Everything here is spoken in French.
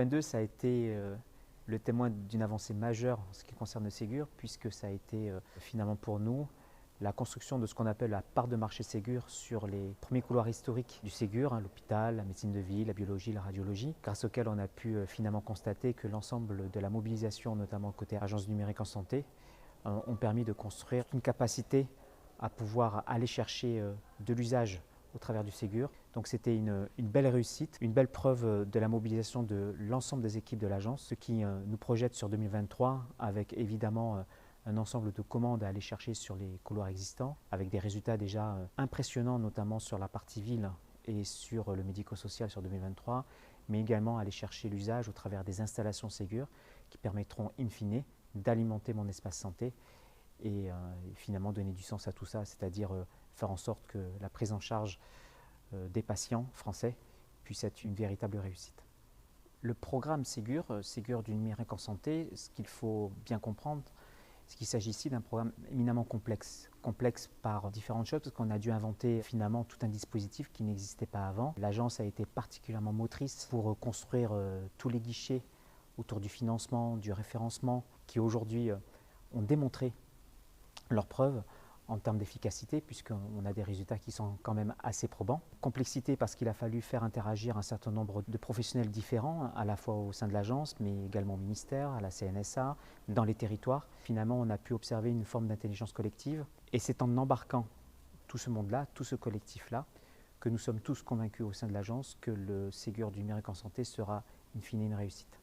2022, ça a été le témoin d'une avancée majeure en ce qui concerne le Ségur, puisque ça a été finalement pour nous la construction de ce qu'on appelle la part de marché Ségur sur les premiers couloirs historiques du Ségur, l'hôpital, la médecine de ville, la biologie, la radiologie, grâce auquel on a pu finalement constater que l'ensemble de la mobilisation, notamment côté agence numérique en santé, ont permis de construire une capacité à pouvoir aller chercher de l'usage au travers du Ségur. Donc c'était une belle réussite, une belle preuve de la mobilisation de l'ensemble des équipes de l'agence, ce qui nous projette sur 2023 avec évidemment un ensemble de commandes à aller chercher sur les couloirs existants, avec des résultats déjà impressionnants, notamment sur la partie ville et sur le médico-social sur 2023, mais également aller chercher l'usage au travers des installations Ségur qui permettront in fine d'alimenter mon espace santé et finalement donner du sens à tout ça, c'est-à-dire faire en sorte que la prise en charge des patients français puisse être une véritable réussite. Le programme Ségur, Ségur du numérique en santé, ce qu'il faut bien comprendre, c'est qu'il s'agit ici d'un programme éminemment complexe. Complexe par différentes choses, parce qu'on a dû inventer finalement tout un dispositif qui n'existait pas avant. L'agence a été particulièrement motrice pour construire tous les guichets autour du financement, du référencement, qui aujourd'hui ont démontré leurs preuves en termes d'efficacité, puisqu'on a des résultats qui sont quand même assez probants. Complexité parce qu'il a fallu faire interagir un certain nombre de professionnels différents, à la fois au sein de l'agence, mais également au ministère, à la CNSA, dans les territoires. Finalement, on a pu observer une forme d'intelligence collective, et c'est en embarquant tout ce monde-là, tout ce collectif-là, que nous sommes tous convaincus au sein de l'agence que le Ségur du numérique en santé sera in fine une réussite.